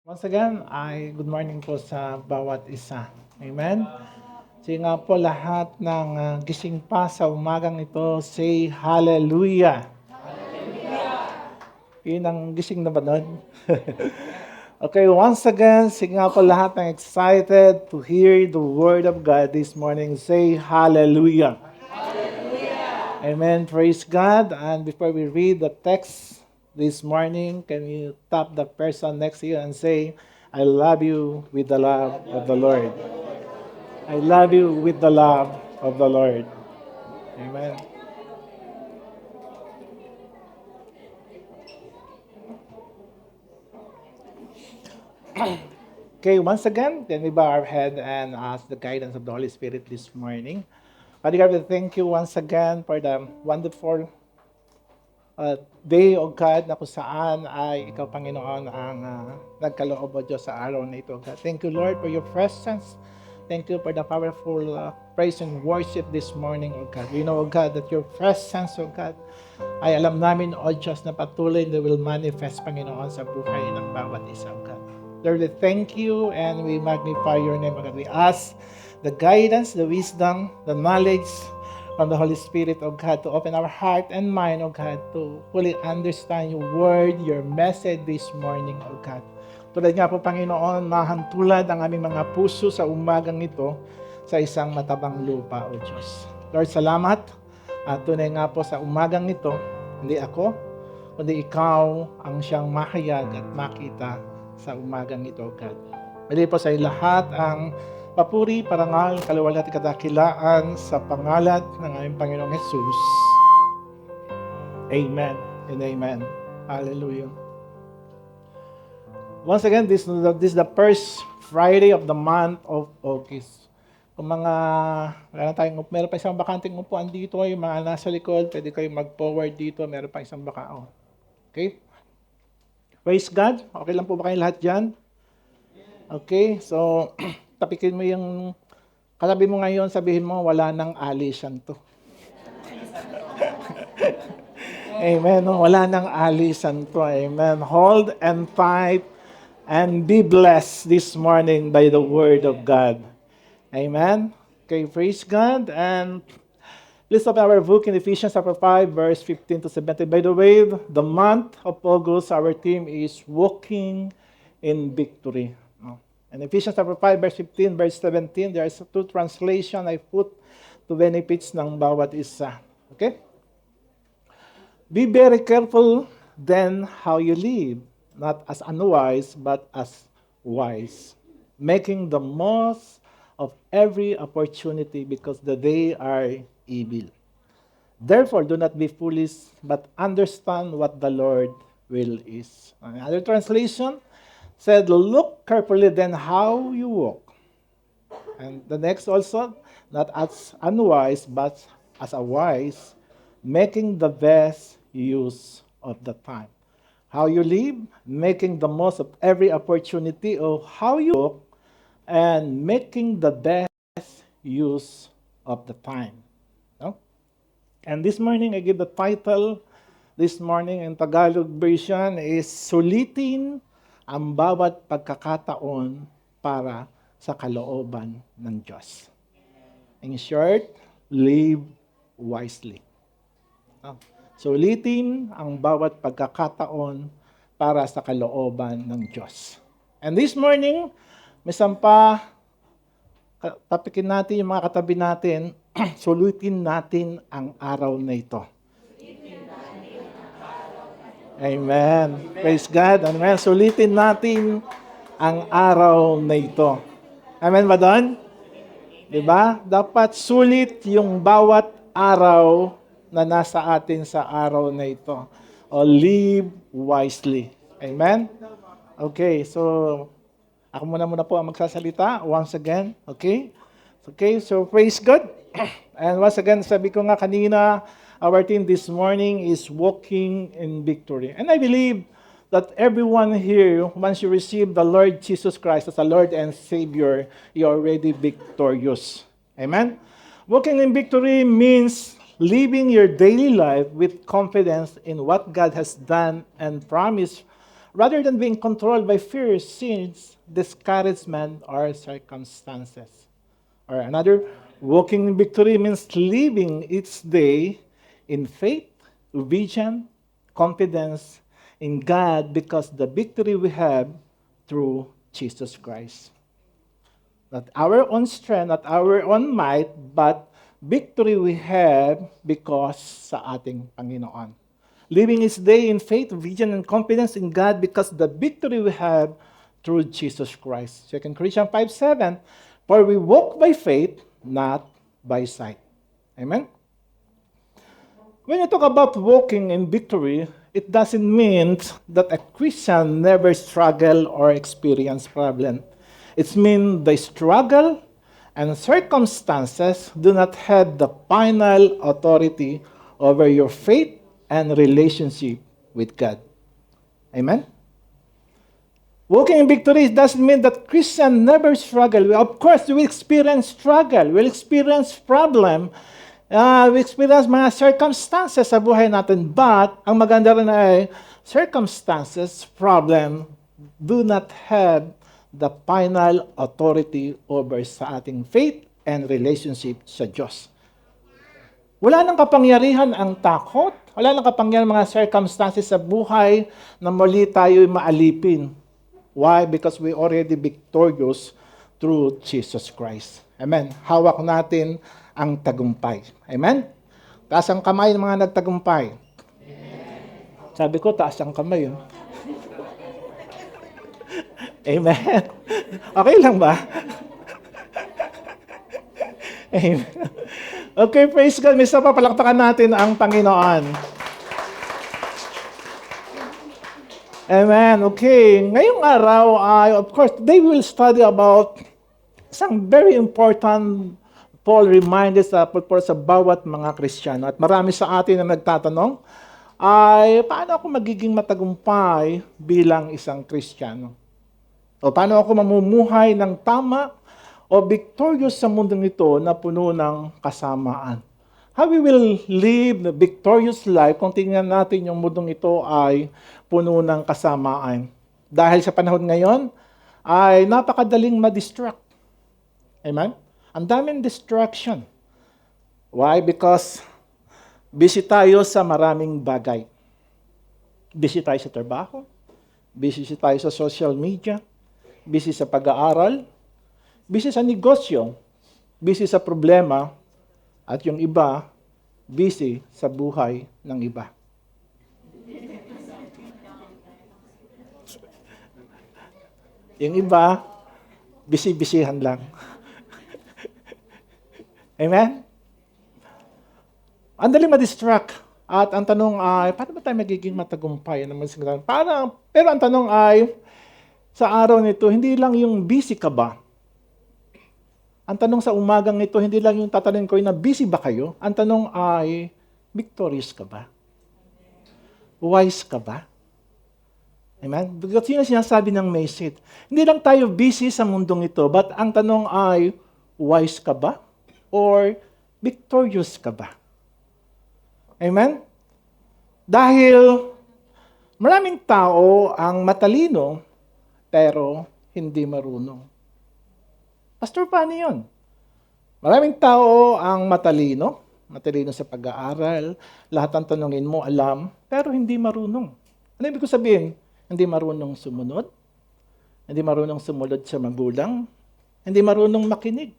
Once again, good morning po sa bawat isa. Amen? Sige nga po lahat ng gising pa sa umagang ito, say hallelujah. Yun ang gising na ba nun? Okay, once again, sige nga po lahat ng excited to hear the word of God this morning, say hallelujah. Amen. Praise God. And before we read the text this morning, can you tap the person next to you and say, I love you with the love of the Lord. I love you with the love of the Lord. Amen. Okay, once again, can we bow our head and ask the guidance of the Holy Spirit this morning? Father God, we thank you once again for the wonderful day, O God, na kung saan ay Ikaw, Panginoon, ang nagkaloob, O Diyos, sa araw na ito, God. Thank you, Lord, for your presence. Thank you for the powerful praise and worship this morning, O God. We know, O God, that your presence, O God, ay alam namin, O Diyos, na patuloy na will manifest, Panginoon, sa buhay ng bawat isa, O God. Lord, we thank you and we magnify your name, O God. We ask the guidance, the wisdom, the knowledge, from the Holy Spirit, O God, to open our heart and mind, O God, to fully understand your word, your message this morning, O God. Tulad nga po, Panginoon, mahantulad ang aming mga puso sa umagang ito sa isang matabang lupa, O Diyos. Lord, salamat. At tunay nga po sa umagang ito, hindi ako, kundi ikaw ang siyang mahayag at makita sa umagang ito, O God. Mali po sa lahat ang papuri, parangal, kaluwalhati at kadakilaan sa pangalan ng aming Panginoong Jesus. Amen and amen. Hallelujah. Once again, this is the first Friday of the month of August. Kung meron pa isang bakanting upuan dito, yung mga nasa likod, pwede kayo mag-forward dito, meron pa isang bakao. Okay? Praise God. Okay lang po ba kayo lahat dyan? Okay, so tapikin mo yung katabi mo ngayon, sabihin mo, wala nang alisan to. Amen. Wala nang alisan to. Amen. Hold and fight and be blessed this morning by the word of God. Amen. Okay, praise God. And let's open our book in Ephesians chapter 5, verse 15 to 17. By the way, the month of August, our theme is Walking in Victory. In Ephesians chapter 5, verse 15, verse 17, there is two translation I put to benefits ng bawat isa. Okay? Be very careful then how you live, not as unwise, but as wise, making the most of every opportunity because the day are evil. Therefore, do not be foolish, but understand what the Lord will is. Another translation said, look carefully then how you walk. And the next also, not as unwise, but as a wise, making the best use of the time. How you live, making the most of every opportunity of how you walk, and making the best use of the time. No? And this morning, I give the title, this morning in Tagalog version is Sulitin ang bawat pagkakataon para sa kalooban ng Diyos. In short, live wisely. Sulitin ang bawat pagkakataon para sa kalooban ng Diyos. And this morning, misan pa, tapikin natin yung mga katabi natin, sulitin natin ang araw na ito. Amen. Praise God. Amen. Sulitin natin ang araw na ito. Amen ba doon? Diba? Dapat sulit yung bawat araw na nasa atin sa araw na ito. O live wisely. Amen? Okay, so ako muna po ang magsasalita once again. Okay? Okay, so praise God. And once again, sabi ko nga kanina, our theme this morning is Walking in Victory. And I believe that everyone here, once you receive the Lord Jesus Christ as a Lord and Savior, you're already victorious. Amen? Walking in victory means living your daily life with confidence in what God has done and promised rather than being controlled by fear, sins, discouragement, or circumstances. Or another, walking in victory means living each day in faith, obedience, confidence in God because the victory we have through Jesus Christ. Not our own strength, not our own might, but victory we have because sa ating Panginoon. Living each day in faith, vision, and confidence in God because the victory we have through Jesus Christ. 2 Corinthians 5:7, for we walk by faith, not by sight. Amen? When you talk about walking in victory, it doesn't mean that a Christian never struggle or experience problem. It means the struggle and circumstances do not have the final authority over your faith and relationship with God. Amen? Walking in victory doesn't mean that Christians never struggle. Of course, we experience struggle. We experience problem. We experience mga circumstances sa buhay natin. But, ang maganda rin ay, circumstances, problem, do not have the final authority over sa ating faith and relationship sa Diyos. Wala nang kapangyarihan ang takot. Wala nang kapangyarihan mga circumstances sa buhay na muli tayo'y maalipin. Why? Because we already victorious through Jesus Christ. Amen. Hawak natin ang tagumpay. Amen? Taas ang kamay ng mga nagtagumpay. Amen. Sabi ko, taas ang kamay. Oh. Amen. Okay lang ba? Amen. Okay, praise God. Misa pa, palakpakan natin ang Panginoon. Amen. Okay. Ngayong araw, of course, they will study about some very important Paul reminds us sa bawat mga Kristiyano. At marami sa atin na nagtatanong, ay paano ako magiging matagumpay bilang isang Kristiyano? O paano ako mamumuhay ng tama o victorious sa mundong ito na puno ng kasamaan? How we will live the victorious life kung tingnan natin yung mundong ito ay puno ng kasamaan. Dahil sa panahon ngayon, ay napakadaling ma-distract. Amen? Ang daming distraction. Why? Because busy tayo sa maraming bagay. Busy tayo sa trabaho, busy tayo sa social media, busy sa pag-aaral, busy sa negosyo, busy sa problema, at yung iba, busy sa buhay ng iba. Yung iba, busy-busyhan lang. Amen? Ang dali ma-distract. At ang tanong ay, paano ba tayo magiging matagumpay? Pero ang tanong ay, sa araw nito, hindi lang yung busy ka ba? Ang tanong sa umagang nito, hindi lang yung tatanungin ko na busy ba kayo? Ang tanong ay, victorious ka ba? Wise ka ba? Amen? Because yun ang sinasabi ng message. Hindi lang tayo busy sa mundong ito, but ang tanong ay, wise ka ba? Or victorious ka ba? Amen? Dahil maraming tao ang matalino, pero hindi marunong. Pastor, paano yun? Maraming tao ang matalino sa pag-aaral, lahat ng tanongin mo alam, pero hindi marunong. Ano ibig ko sabihin? Hindi marunong sumunod, hindi marunong sumunod sa magulang, hindi marunong makinig,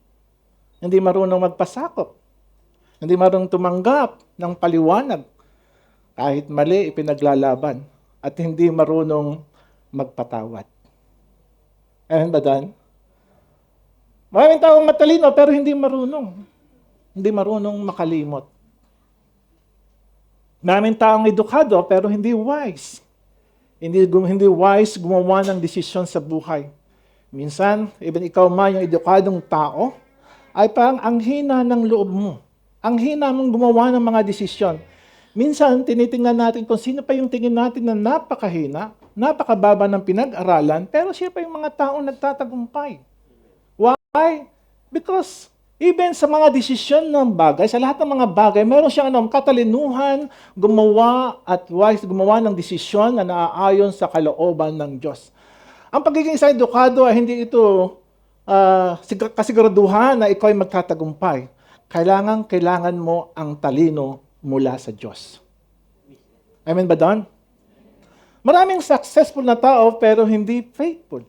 hindi marunong magpasakop, hindi marunong tumanggap ng paliwanag, kahit mali ipinaglalaban, at hindi marunong magpatawad. Amen ba dan? Maraming taong matalino pero hindi marunong. Hindi marunong makalimot. Maraming taong edukado pero hindi wise. Hindi wise gumawa ng desisyon sa buhay. Minsan, even ikaw man yung edukadong tao, ay parang ang hina ng loob mo. Ang hina mong gumawa ng mga desisyon. Minsan, tinitingnan natin kung sino pa yung tingin natin na napakahina, napakababa ng pinag-aralan, pero siya pa yung mga taong nagtatagumpay. Why? Because Even sa mga desisyon ng bagay, sa lahat ng mga bagay, meron siyang katalinuhan, gumawa ng desisyon na naaayon sa kalooban ng Diyos. Ang pagiging isang edukado ay hindi ito kasiguraduhan na ikaw ay magtatagumpay. Kailangan mo ang talino mula sa Diyos. Amen ba doon? Maraming successful na tao pero hindi faithful.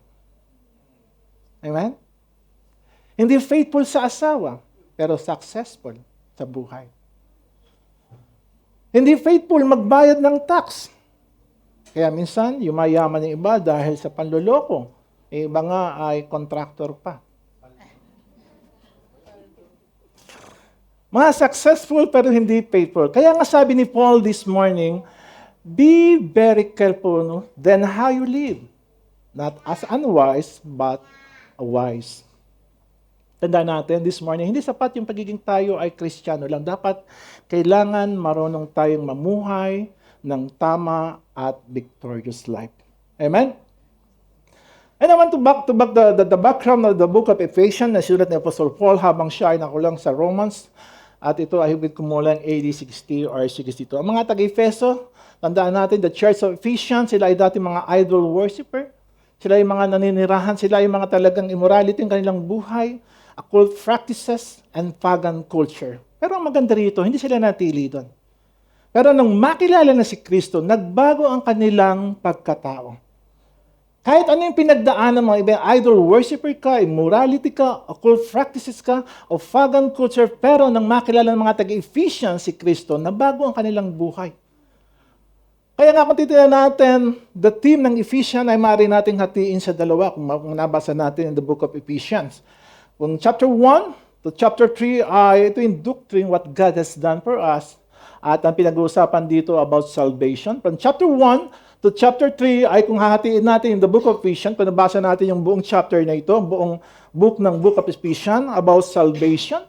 Amen? Hindi faithful sa asawa, pero successful sa buhay. Hindi faithful magbayad ng tax. Kaya minsan, yumayaman yung iba dahil sa panloloko. Yung iba nga ay contractor pa. Mga successful pero hindi faithful. Kaya nga sabi ni Paul this morning, be very careful then how you live. Not as unwise, but wise. Tandaan natin this morning, hindi sapat yung pagiging tayo ay Kristiyano lang. Dapat kailangan marunong tayong mamuhay ng tama at victorious life. Amen? And I want to back the background of the book of Ephesians na sinulat ni Apostle Paul habang siya ay nakulang sa Romans. At ito ay higit kumulang AD 60 or 62. Ang mga taga-Efeso, tandaan natin, the Church of Ephesians, sila ay dati mga idol worshiper. Sila ay mga naninirahan, sila ay mga talagang immorality ng kanilang buhay, occult practices, and pagan culture. Pero ang maganda rito, hindi sila natili doon. Pero nung makilala na si Kristo, nagbago ang kanilang pagkatao. Kahit ano yung pinagdaanan ng mga ibang idol worshiper ka, immorality ka, occult practices ka, o pagan culture, pero nang makilala ng mga taga-Ephesians si Kristo, nabago ang kanilang buhay. Kaya nga kung titignan natin, the theme ng Ephesians ay maaari nating hatiin sa dalawa kung nabasa natin in the book of Ephesians. Kung chapter 1 to chapter 3 ay ito yung doctrine what God has done for us. At ang pinag-uusapan dito about salvation. From chapter 1 to chapter 3 ay kung hahatiin natin in the book of Ephesians, kung nabasa natin yung buong chapter na ito, buong book ng book of Ephesians about salvation.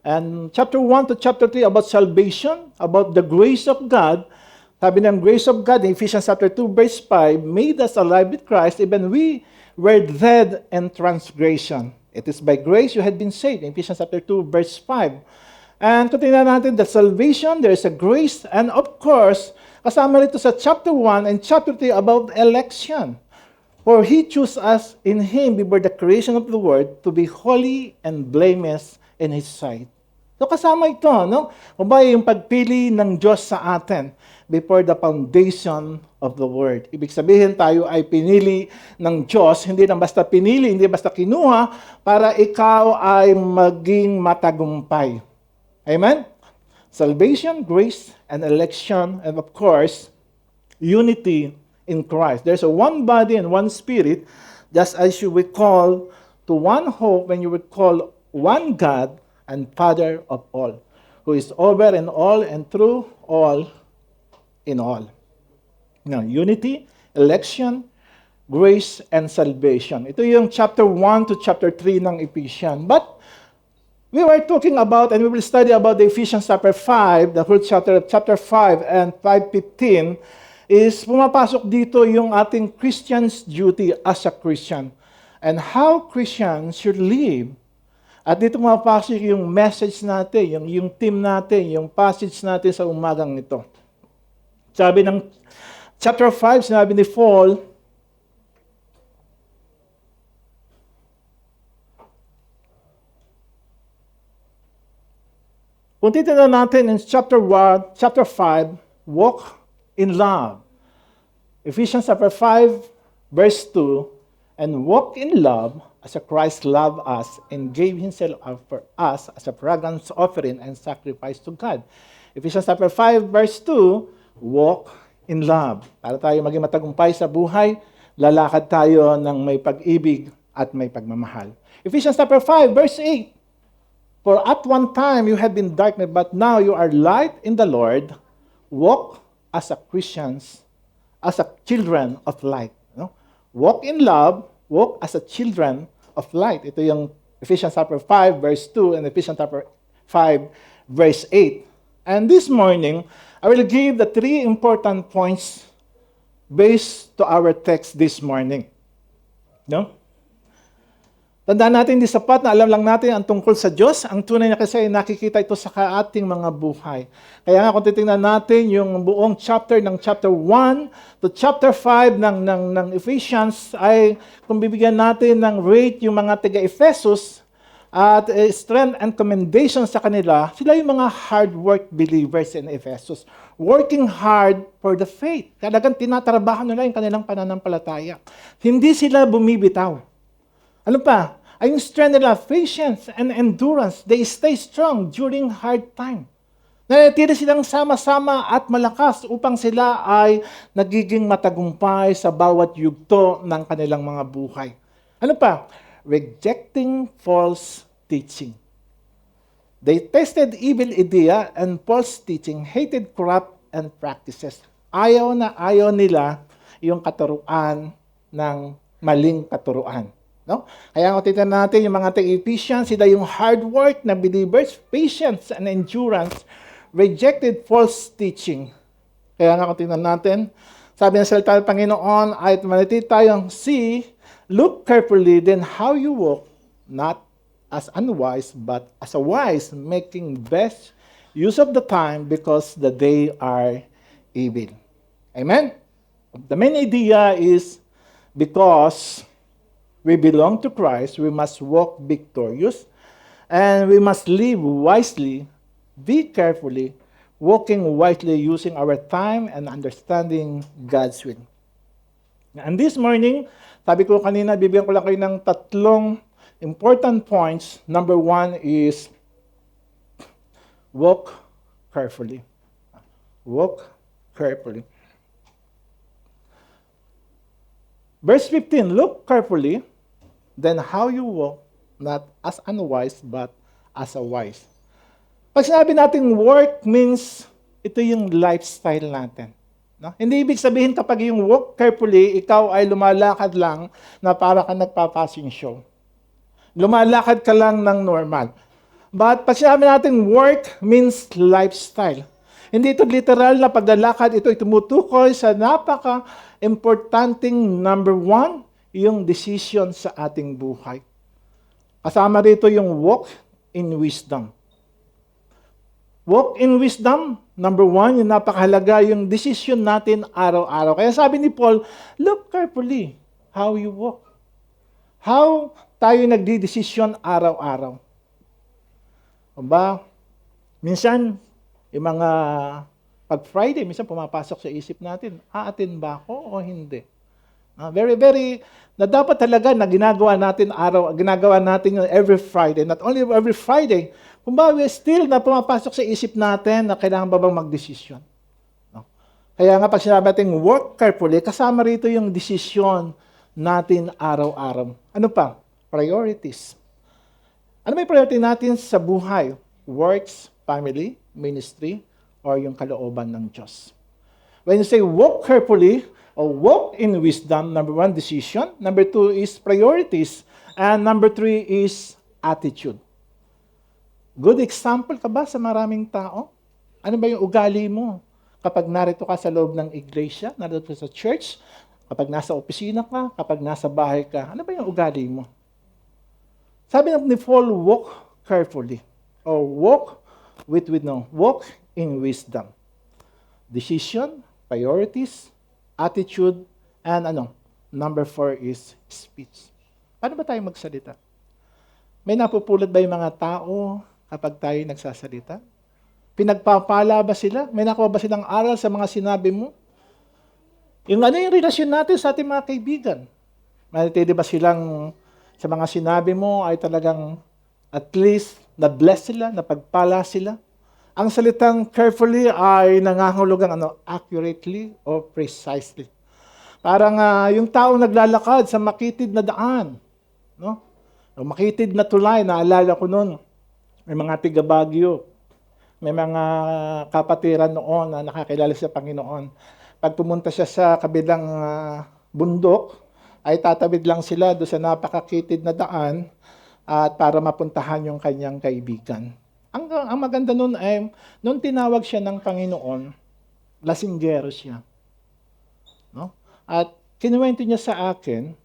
And chapter 1 to chapter 3 about salvation, about the grace of God. Sabi ng grace of God in Ephesians chapter 2 verse 5, made us alive with Christ, even we were dead in transgression. It is by grace you had been saved. In Ephesians chapter 2 verse 5. And kung tingnan natin the salvation, there is a grace. And of course, kasama rito sa chapter 1 and chapter 3 about election. For He chose us in Him before the creation of the world to be holy and blameless in His sight. So kasama ito, no? Kung ba yung pagpili ng Diyos sa atin before the foundation of the world. Ibig sabihin tayo ay pinili ng Diyos, hindi lang basta pinili, hindi basta kinuha, para ikaw ay maging matagumpay. Amen? Salvation, grace, and election, and of course, unity in Christ. There's a one body and one spirit, just as you will call to one hope when you will call one God and Father of all, who is over and all and through all in all. Now, unity, election, grace, and salvation. Ito yung chapter 1 to chapter 3 ng Ephesians. But we were talking about, and we will study about the Ephesians chapter 5, the whole chapter 5 and 5:15, is pumapasok dito yung ating Christian's duty as a Christian and how Christians should live. At dito pumapasok yung message natin, yung theme natin, yung passage natin sa umagang ito. Sabi ng chapter 5, sinabi ni Paul, kung titignan natin in chapter 1, chapter 5, walk in love. Ephesians chapter 5, verse 2, and walk in love as Christ loved us and gave Himself up for us as a fragrance offering and sacrifice to God. Ephesians chapter 5, verse 2, walk in love. Para tayo maging matagumpay sa buhay, lalakad tayo ng may pag-ibig at may pagmamahal. Ephesians chapter 5, verse 8, for at one time you had been darkness, but now you are light in the Lord. Walk as a Christians, as a children of light. No? Walk in love, walk as a children of light. Ito yung Ephesians chapter 5, verse 2, and Ephesians chapter 5, verse 8. And this morning, I will give the 3 important points based to our text this morning. No? Tandaan natin, hindi sapat na alam lang natin ang tungkol sa Diyos. Ang tunay na kasi ay nakikita ito sa ating mga buhay. Kaya nga kung titingnan natin yung buong chapter ng chapter 1 to chapter 5 ng Ephesians, ay kung bibigyan natin ng rate yung mga taga-Ephesus at strength and commendation sa kanila, sila yung mga hard work believers in Ephesus. Working hard for the faith. Talagang tinatrabaho nila yung kanilang pananampalataya. Hindi sila bumibitaw. Ano pa? Ay yung strength nila, patience and endurance. They stay strong during hard time. Nanatili silang sama-sama at malakas upang sila ay nagiging matagumpay sa bawat yugto ng kanilang mga buhay. Ano pa? Rejecting false teaching. They tested evil idea and false teaching, hated corrupt and practices. Ayaw na ayaw nila yung katuruan ng maling katuruan. No? Kaya kung titignan natin yung mga Ephesians, sila yung hard work na believers, patience and endurance, rejected false teaching. Kaya nga kung tingnan natin, sabi ng salita ng Panginoon, ay manatili tayong look carefully then how you walk, not as unwise, but as a wise, making best use of the time because the day are evil. Amen? The main idea is because we belong to Christ, we must walk victorious, and we must live wisely, be carefully, walking wisely using our time and understanding God's will. And this morning, sabi ko kanina, bibigyan ko lang kayo ng tatlong important points. Number 1 is walk carefully. Walk carefully. Verse 15, look carefully, then how you walk, not as unwise, but as a wise. Pag sinabi natin work means, ito yung lifestyle natin. No? Hindi ibig sabihin kapag yung walk carefully, ikaw ay lumalakad lang na para ka nagpa-passing show. Lumalakad ka lang ng normal. But pag sinabi natin work means lifestyle. Hindi ito literal na paglalakad, ito ay tumutukoy sa napaka-importanting number 1, yung decision sa ating buhay. Kasama rito yung walk in wisdom. Walk in wisdom, number 1, yung napakahalaga, yung decision natin araw-araw. Kaya sabi ni Paul, look carefully how you walk. How tayo nagdi-decision araw-araw. Ba? Minsan, yung mga pag Friday, minsan pumapasok sa isip natin, aatin ba ako o hindi? Very, na dapat talaga na ginagawa natin yun every Friday. Not only every Friday, kumbaga still na pumapasok sa isip natin na kailangan ba bang magdesisyon. No? Kaya nga pag sinabi natin work carefully, kasama rito yung desisyon natin araw-araw. Ano pa? Priorities. Ano may priority natin sa buhay? Works, family, ministry, or yung kalooban ng Diyos. When you say walk carefully, or walk in wisdom, number 1, decision. Number 2 is priorities. And number 3 is attitude. Good example ka ba sa maraming tao? Ano ba yung ugali mo kapag narito ka sa loob ng iglesia, narito ka sa church, kapag nasa opisina ka, kapag nasa bahay ka, ano ba yung ugali mo? Sabi ni Paul, walk carefully. Or walk walk in wisdom. Decision, priorities, attitude, and number 4 is speech. Paano ba tayo magsalita? May napupulot ba yung mga tao kapag tayo nagsasalita? Pinagpapala ba sila? May nakuha ba silang aral sa mga sinabi mo? Yung yung relasyon natin sa ating mga kaibigan? Manatili ba silang sa mga sinabi mo ay talagang at least na-bless sila, napagpala sila? Ang salitang carefully ay nangangahulugang accurately or precisely. Parang yung tao naglalakad sa makitid na daan. No? O makitid na tulay, naalala ko noon, may mga tiga Baguio, may mga kapatiran noon na nakakilala sa Panginoon. Pag pumunta siya sa kabilang bundok, ay tatawid lang sila doon sa napakakitid na daan at para mapuntahan yung kanyang kaibigan. Ang maganda nun ay, nung tinawag siya ng Panginoon, lasinggero siya. No? At kinuwento niya sa akin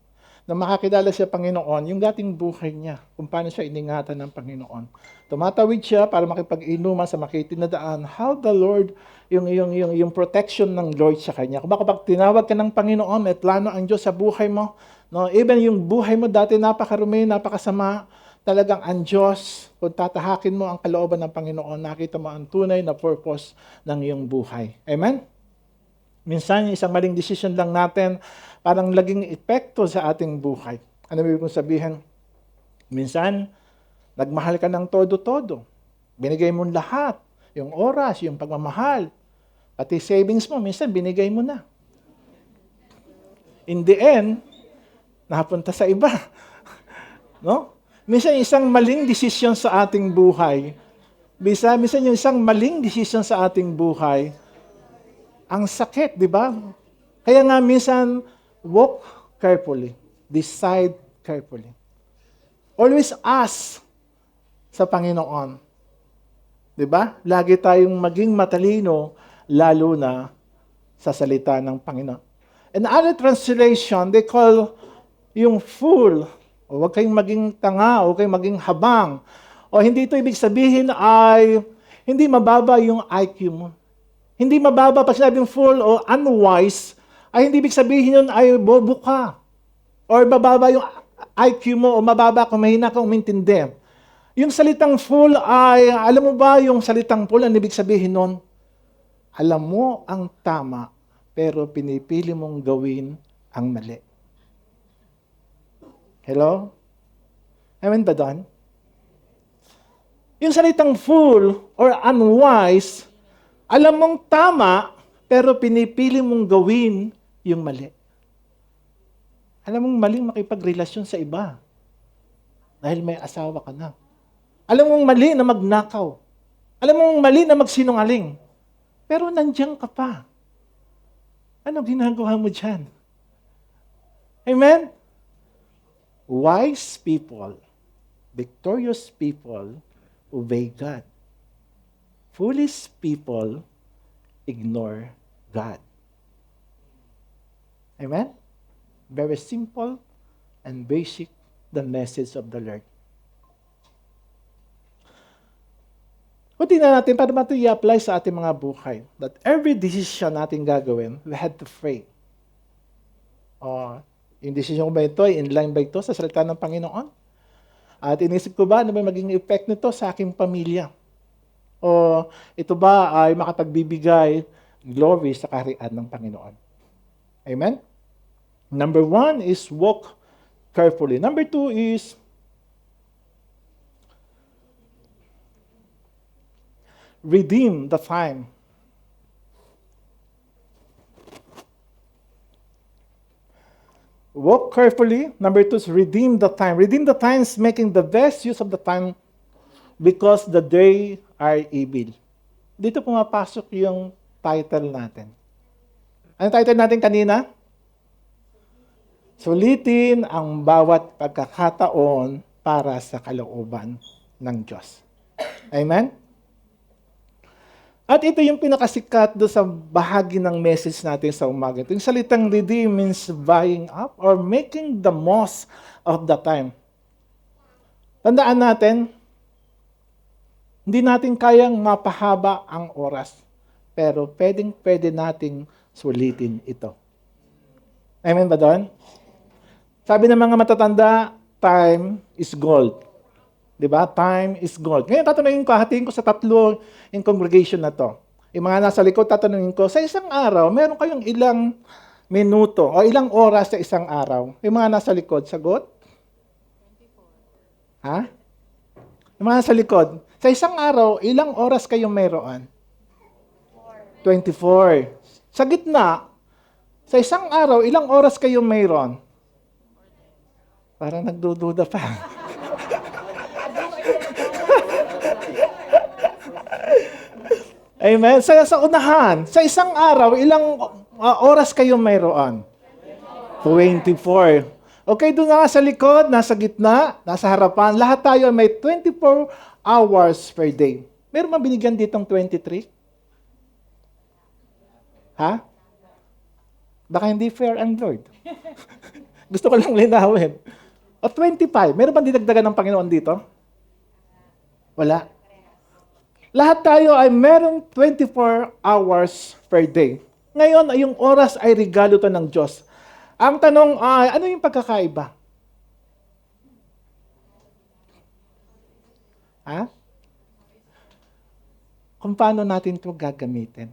na makakilala siya Panginoon, yung dating buhay niya, kung paano siya iningatan ng Panginoon. Tumatawid siya para makipag-inuman sa makitin na daan. How the Lord, yung protection ng Lord sa kanya. Kung kapag tinawag ka ng Panginoon, may plano ang Diyos sa buhay mo, no, even yung buhay mo dati napakarumi, napakasama, talagang ang Diyos, kung tatahakin mo ang kalooban ng Panginoon, nakita mo ang tunay na purpose ng iyong buhay. Amen? Minsan, yung isang maling decision lang natin, parang laging epekto sa ating buhay. Ano ibig kong sabihin? Minsan, nagmahal ka ng todo-todo. Binigay mo lahat. Yung oras, yung pagmamahal. Pati savings mo, minsan binigay mo na. In the end, napunta sa iba. No? Minsan, isang maling desisyon sa ating buhay. Minsan, yung isang maling desisyon sa ating buhay, ang sakit, di ba? Kaya nga minsan, walk carefully. Decide carefully. Always ask sa Panginoon. Di ba? Lagi tayong maging matalino, lalo na sa salita ng Panginoon. In other translation, they call yung fool, o huwag kayong maging tanga, o huwag kayong maging habang. O hindi ito ibig sabihin ay hindi mababa yung IQ mo. Hindi mababa, pag sinabing fool o unwise, ay hindi ibig sabihin yun ay bobo ka. Or mababa yung IQ mo o mababa kung mahina kang umintindi. Yung salitang fool ay, alam mo ba yung salitang fool, ang ibig sabihin nun? Alam mo ang tama, pero pinipili mong gawin ang mali. Hello? Amen ba doon? Yung salitang fool or unwise, alam mong tama, pero pinipili mong gawin yung mali. Alam mong maling makipagrelasyon sa iba. Dahil may asawa ka na. Alam mong mali na magnakaw. Alam mong mali na magsinungaling. Pero nandiyan ka pa. Ano ginagawa mo dyan? Amen? Wise people, victorious people, obey God. Foolish people ignore God. Amen? Very simple and basic, the message of the Lord. Kung tingnan natin, para ito i-apply sa ating mga buhay, that every decision natin gagawin, we had to pray. Yung decision ko ba ito, in line ba ito sa salita ng Panginoon? At inisip ko ba, ano ba maging effect nito sa aking pamilya? O ito ba ay makapagbibigay glory sa kaharian ng Panginoon? Amen? Number 1 is walk carefully. Number 2 is redeem the time. Walk carefully. Number 2 is redeem the time. Redeem the time is making the best use of the time because the day are evil. Dito pumapasok yung title natin. Ano title natin kanina? Sulitin ang bawat pagkakataon para sa kalooban ng Diyos. Amen? At ito yung pinakasikat do sa bahagi ng message natin sa umaga. Yung salitang redeem means buying up or making the most of the time. Tandaan natin, hindi natin kayang mapahaba ang oras, pero pwede nating sulitin ito. Amen ba doon? Sabi ng mga matatanda, time is gold. Diba? Time is gold. Ngayon, tatanungin ko, hatiin ko sa 3 yung congregation na to. Yung mga nasa likod, tatanungin ko, sa isang araw, meron kayong ilang minuto o ilang oras sa isang araw? Yung mga nasa likod, sagot? 24. Ha? Yung mga nasa likod, sa isang araw, ilang oras kayong mayroon? 24. Sa gitna, sa isang araw, ilang oras kayong mayroon? Parang nagdududa pa. Amen? Sa unahan, sa isang araw, ilang oras kayong mayroon? 24. Okay, doon nga sa likod, nasa gitna, nasa harapan, lahat tayo may 24 hours per day. Meron man binigyan ditong 23? Ha? Baka hindi fair ang Lord. Gusto ko lang linawin. O 25, meron bang dinagdagan ng Panginoon dito? Wala. Lahat tayo ay merong 24 hours per day. Ngayon, yung oras ay regalo to ng Diyos. Ang tanong ay, ano yung pagkakaiba? Ha? Kung paano natin ito gagamitin.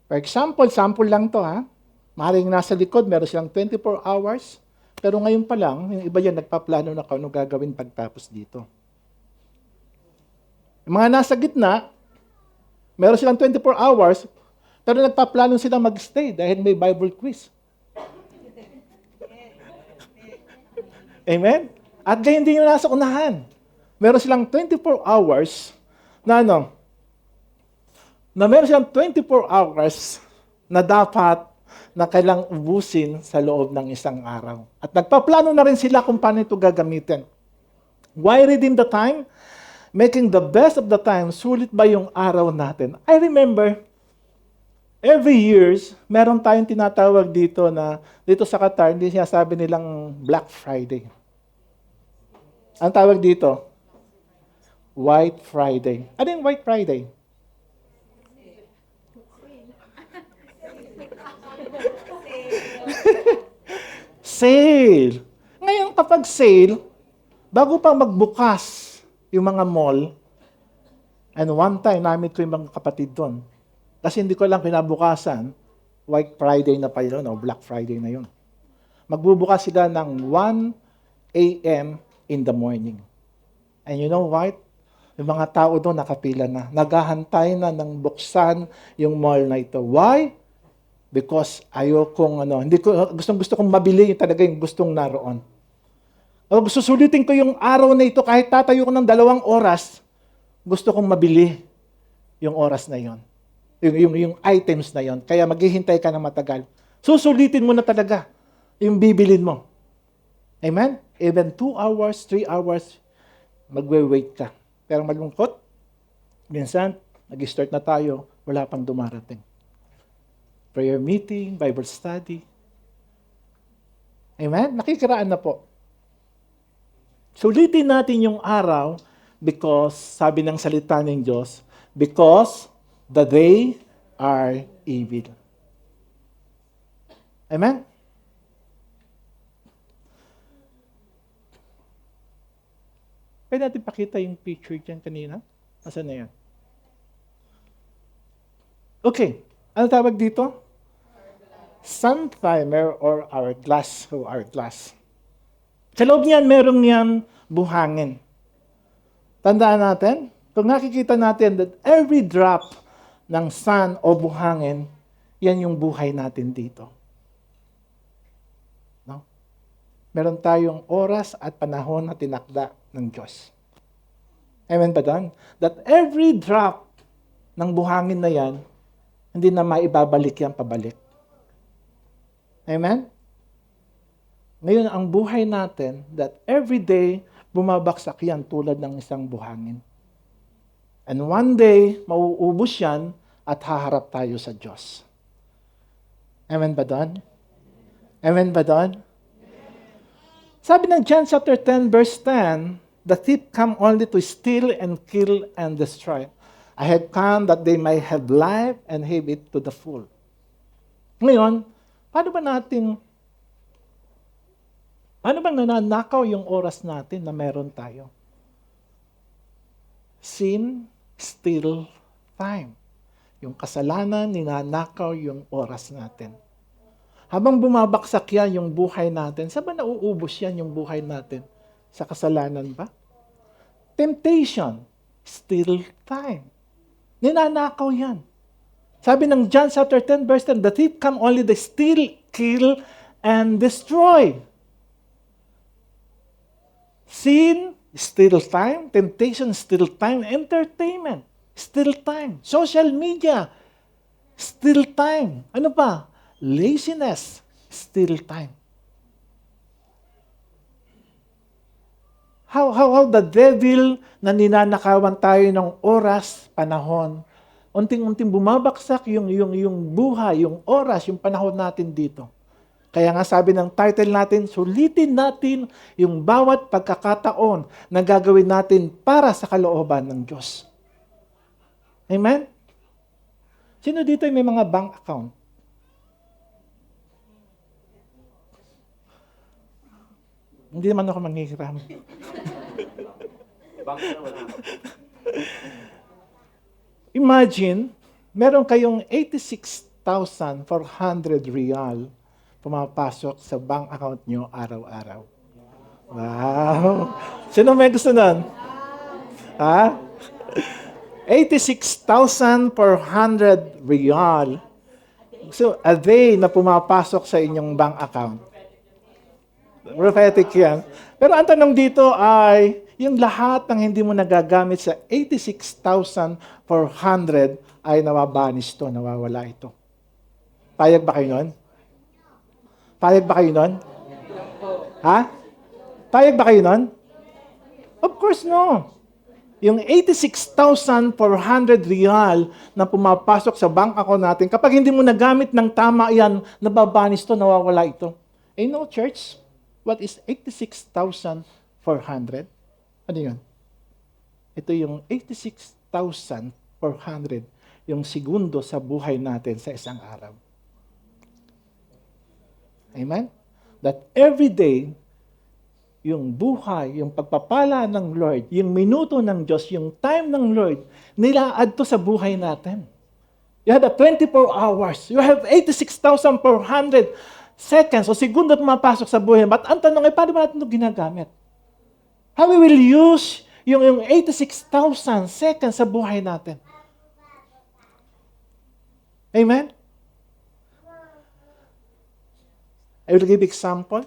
For example, sample lang to ha. Maaaring nasa likod, meron silang 24 hours. Pero ngayon pa lang, yung iba yan, nagpaplano na kung ano gagawin pagtapos dito. Yung mga nasa gitna, meron silang 24 hours, pero nagpaplano sila mag-stay dahil may Bible quiz. Amen? At gayon din yung nasa unahan. Meron silang 24 hours na meron silang 24 hours na dapat na kailang ubusin sa loob ng isang araw. At nagpaplano na rin sila kung paano ito gagamitin. Why redeem the time? Making the best of the time, sulit ba yung araw natin? I remember, every years, meron tayong tinatawag dito na, dito sa Qatar, hindi sinasabi nilang Black Friday. Ang tawag dito? White Friday. Ano yung White Friday? Sale. Ngayon kapag sale, bago pa magbukas yung mga mall, and one time namin ko yung mga kapatid doon, kasi hindi ko lang kinabukasan, White Friday na pa yun, o Black Friday na yun. Magbubukas sila ng 1 a.m. in the morning. And you know what? Yung mga tao doon nakapila na. Naghahantay na ng buksan yung mall na ito. Why? Because ayokong hindi ko gusto kong mabili yung talaga yung gustong naroon. O susulitin ko yung araw na ito kahit tatayo ko ng 2 oras, gusto kong mabili yung oras na yon. Yung items na yon. Kaya maghihintay ka ng matagal. Susulitin mo na talaga yung bibilin mo. Amen? Even 2 hours, 3 hours, magwe-wait ka. Pero malungkot, minsan, nag-start na tayo, wala pang dumarating. Prayer meeting, Bible study. Amen? Nakikiraan na po. Sulitin natin yung araw because, sabi ng salita ng Diyos, because the day are evil. Amen? Pwede natin pakita yung picture dyan kanina? Asan na yan? Okay. Ano tawag dito? Sun timer or hourglass o hourglass. Sa loob niyan, merong niyan buhangin. Tandaan natin, kung nakikita natin that every drop ng sun o buhangin, yan yung buhay natin dito. No? Meron tayong oras at panahon na tinakda ng Diyos. Amen ba doon? That every drop ng buhangin na yan, hindi na maibabalik yan pabalik. Amen? Ngayon, ang buhay natin, that every day, bumabaksak yan tulad ng isang buhangin. And one day, mauubos yan at haharap tayo sa Diyos. Amen ba doon? Amen ba doon? Sabi ng John chapter 10, verse 10, the thief come only to steal and kill and destroy. I have come that they may have life and have it to the full. Ngayon, paano bang nananakaw yung oras natin na meron tayo? Sin, steal, time. Yung kasalanan, ninanakaw yung oras natin. Habang bumabaksak yan yung buhay natin, saan ba nauubos yan yung buhay natin? Sa kasalanan ba? Temptation, steal time. Ninanakaw yan. Sabi ng John chapter 10, verse 10, the thief come only to steal, kill, and destroy. Sin, steal time. Temptation, steal time. Entertainment, steal time. Social media, steal time. Ano pa? Laziness, steal time. How the devil na ninanakawan tayo ng oras, panahon, unting-unting bumabaksak yung buhay, yung oras, yung panahon natin dito. Kaya nga sabi ng title natin, sulitin natin yung bawat pagkakataon na gagawin natin para sa kalooban ng Diyos. Amen? Sino dito may mga bank account? Hindi naman ako manghihiram. Imagine, meron kayong 86,400 real pumapasok sa bank account nyo araw-araw. Wow! Sino may gusto nun? Ha? 86,400 real. So, a day na pumapasok sa inyong bank account. Prophetic yan. Pero ang tanong dito ay, yung lahat ng hindi mo nagagamit sa 86,400 ay nawabanis to, nawawala ito. Payag ba kayo nun? Payag ba kayo nun? Ha? Payag ba kayo nun? Of course no. Yung 86,400 real na pumapasok sa bank account natin, kapag hindi mo nagamit ng tama yan, nababanis to, nawawala ito. Eh no, church, what is 86,400? Ano yun? Ito yung 86,400, yung segundo sa buhay natin sa isang araw. Amen? That every day, yung buhay, yung pagpapala ng Lord, yung minuto ng Diyos, yung time ng Lord, nilaad to sa buhay natin. You have 24 hours. You have 86,400 seconds o segundo pumapasok sa buhay. But ang tanong ay, paano ba natin ito ginagamit? How we will use yung 86,000 seconds sa buhay natin? Amen? I will give example.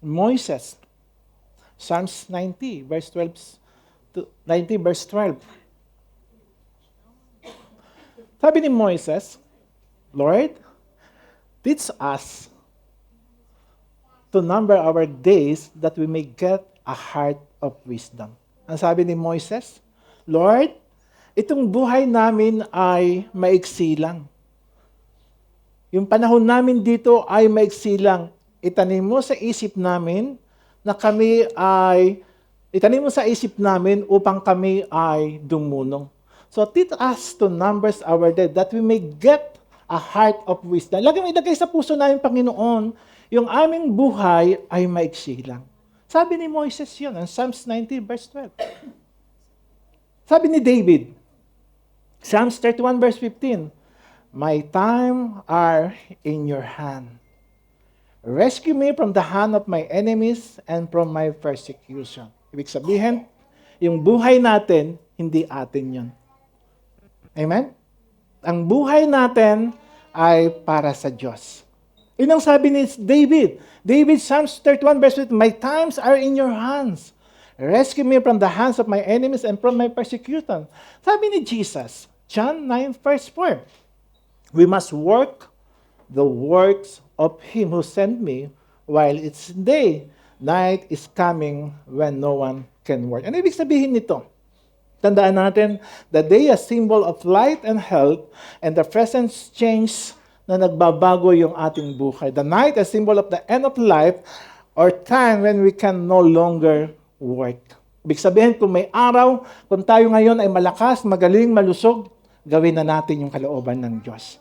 Moses, Psalms 90, verse 12 to 90, verse 12. Sabi ni Moses, Lord, teach us to number our days that we may get a heart of wisdom. Ang sabi ni Moses, Lord, itong buhay namin ay maiksi lang. Yung panahon namin dito ay maiksi lang. Itanim mo sa isip namin na kami ay, itanim mo sa isip namin upang kami ay dumunong. So teach us to numbers our days that we may get a heart of wisdom. Lagi mo ilagay sa puso namin, Panginoon, yung aming buhay ay maiksi lang. Sabi ni Moises yun, ang Psalms 90 verse 12. Sabi ni David, Psalms 31 verse 15, my time are in your hand. Rescue me from the hand of my enemies and from my persecution. Ibig sabihin, yung buhay natin, hindi atin yun. Amen? Ang buhay natin ay para sa Diyos. Yun ang sabi ni David. David, Psalms 31 verse 8, my times are in your hands. Rescue me from the hands of my enemies and from my persecution. Sabi ni Jesus, John 9 verse 4, we must work the works of Him who sent me while it's day. Night is coming when no one can work. Ano ibig sabihin nito? Tandaan natin, the day is symbol of light and health, and the present change na nagbabago yung ating buhay. The night is symbol of the end of life or time when we can no longer work. Ibig sabihin, kung may araw, kung tayo ngayon ay malakas, magaling, malusog, gawin na natin yung kalooban ng Diyos.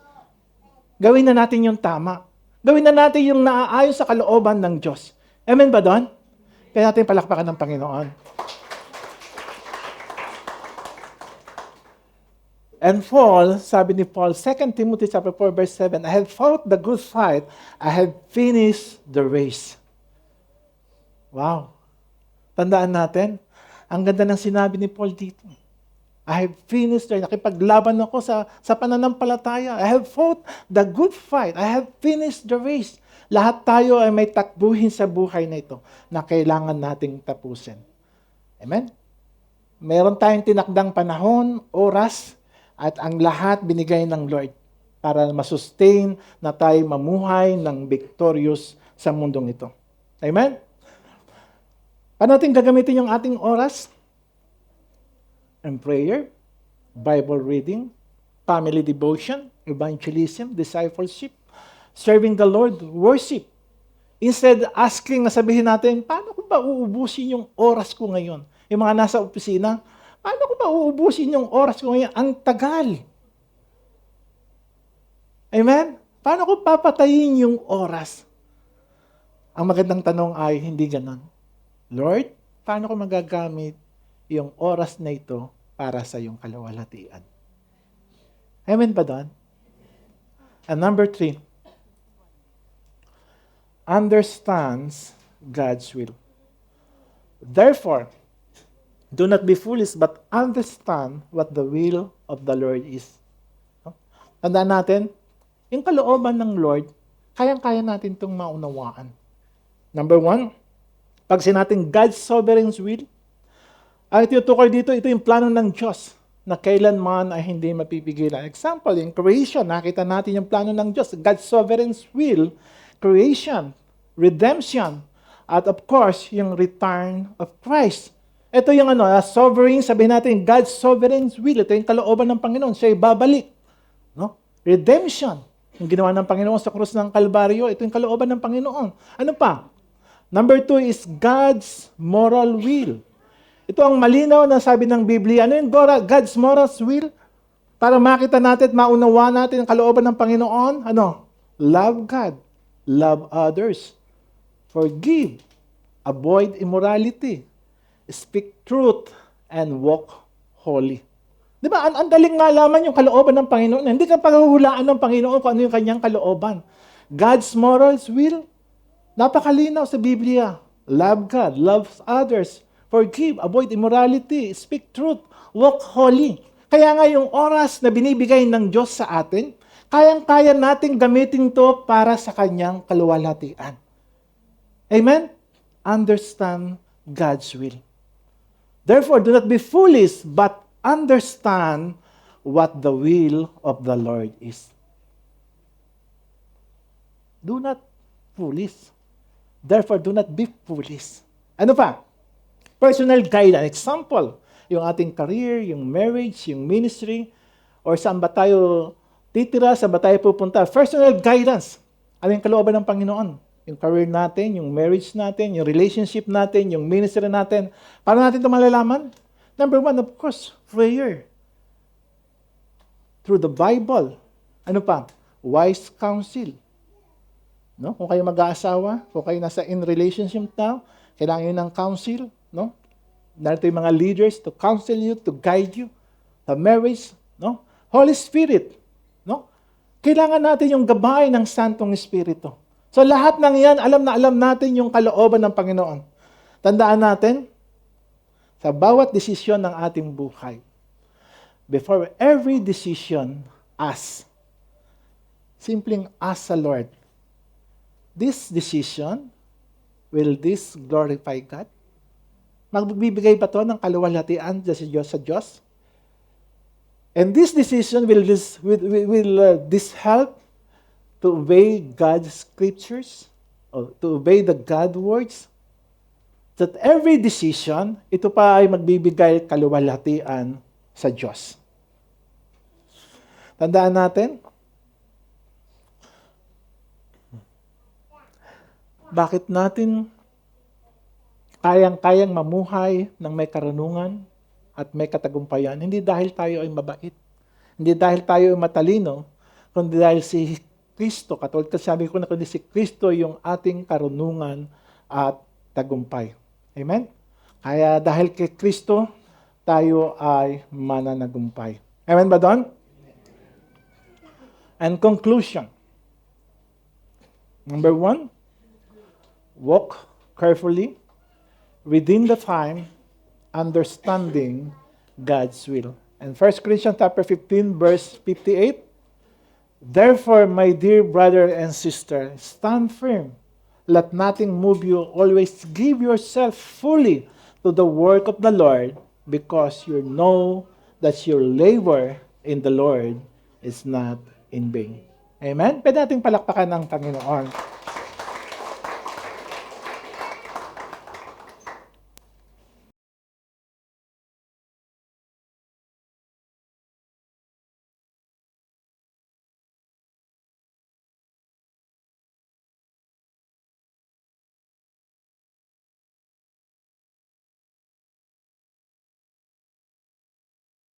Gawin na natin yung tama. Gawin na natin yung naaayon sa kalooban ng Diyos. Amen ba doon? Kaya natin palakpakan ng Panginoon. And Paul, sabi ni Paul, 2 Timothy chapter 4, verse 7, I have fought the good fight, I have finished the race. Wow. Tandaan natin, ang ganda ng sinabi ni Paul dito. I have finished the race. Nakipaglaban ako sa pananampalataya. I have fought the good fight. I have finished the race. Lahat tayo ay may takbuhin sa buhay na ito na kailangan nating tapusin. Amen? Meron tayong tinakdang panahon, oras, at ang lahat binigay ng Lord para masustain na tayo mamuhay ng victorious sa mundong ito. Amen? Paano natin gagamitin yung ating oras? And prayer, Bible reading, family devotion, evangelism, discipleship, serving the Lord, worship. Instead, asking na sabihin natin, paano ko ba uubusin yung oras ko ngayon? Yung mga nasa opisina, paano ko ba uubusin yung oras ko ngayon? Ang tagal. Amen? Paano ko papatayin yung oras? Ang magandang tanong ay, hindi ganon. Lord, paano ko magagamit yung oras na ito para sa iyong kalawalhatian? Amen ba doon? And number 3, understands God's will. Therefore, do not be foolish, but understand what the will of the Lord is. Tandaan natin, yung kalooban ng Lord, kayang-kaya natin itong maunawaan. Number 1, pag sinatong God's sovereign will, ang itinutukoy dito, ito yung plano ng Diyos na kailanman ay hindi mapipigilan. Example, in creation, nakita natin yung plano ng Diyos, God's sovereign will, creation, redemption, at of course, yung return of Christ. Ito yung sovereign, sabihin natin, God's sovereign will. Ito yung kalooban ng Panginoon. Siya babalik. No? Redemption. Yung ginawa ng Panginoon sa krus ng Kalbaryo, ito yung kalooban ng Panginoon. Ano pa? Number 2 is God's moral will. Ito ang malinaw na sabi ng Biblia. Ano yung God's moral will? Para makita natin at maunawa natin ang kalooban ng Panginoon. Love God. Love others. Forgive. Avoid immorality. Speak truth. And walk holy. Di ba? Ang daling malaman yung kalooban ng Panginoon. Hindi ka paghuhulaan ng Panginoon kung ano yung kanyang kalooban. God's morals will, napakalinaw sa Biblia. Love God. Love others. Forgive. Avoid immorality. Speak truth. Walk holy. Kaya nga yung oras na binibigay ng Diyos sa atin, kayang-kaya nating gamitin to para sa kanyang kaluwalhatian. Amen? Understand God's will. Therefore, do not be foolish, but understand what the will of the Lord is. Do not foolish. Therefore, do not be foolish. Ano pa? Personal guidance. Example, yung ating career, yung marriage, yung ministry, or saan ba tayo titira, saan ba tayo pupunta. Personal guidance. Ano yung kalooban ng Panginoon? Yung career natin, yung marriage natin, yung relationship natin, yung ministry natin. Paano natin ito malalaman? Number 1, of course, prayer. Through the Bible. Ano pa? Wise counsel. No? Kung kayo mag-aasawa, kung kayo nasa in relationship now, kailangan yun ng counsel. No? Narito yung mga leaders to counsel you, to guide you. The marriage. No? Holy Spirit. No? Kailangan natin yung gabay ng Santong Espiritu. So lahat ng yan, alam natin yung kalooban ng Panginoon. Tandaan natin, sa bawat desisyon ng ating buhay, before every decision, ask. Simpleng ask sa Lord, this decision, will this glorify God? Magbibigay ba ito ng kaluwalhatian sa Diyos? And this decision, will this help to obey God's scriptures? Or to obey the God words? That every decision, ito pa ay magbibigay kaluwalhatian sa Diyos. Tandaan natin, bakit natin kayang-kayang mamuhay ng may karunungan at may katagumpayan? Hindi dahil tayo ay mabait. Hindi dahil tayo ay matalino, kundi dahil si Kristo, katulad ka sabi ko na kundi si Kristo yung ating karunungan at tagumpay. Amen? Kaya dahil kay Kristo, tayo ay mananagumpay. Amen ba doon? And conclusion. Number 1, walk carefully within the time, understanding God's will. And 1 Corinthians chapter 15, verse 58, therefore, my dear brother and sister, stand firm. Let nothing move you. Always give yourself fully to the work of the Lord, because you know that your labor in the Lord is not in vain. Amen? Pwede nating palakpakan ng Panginoon.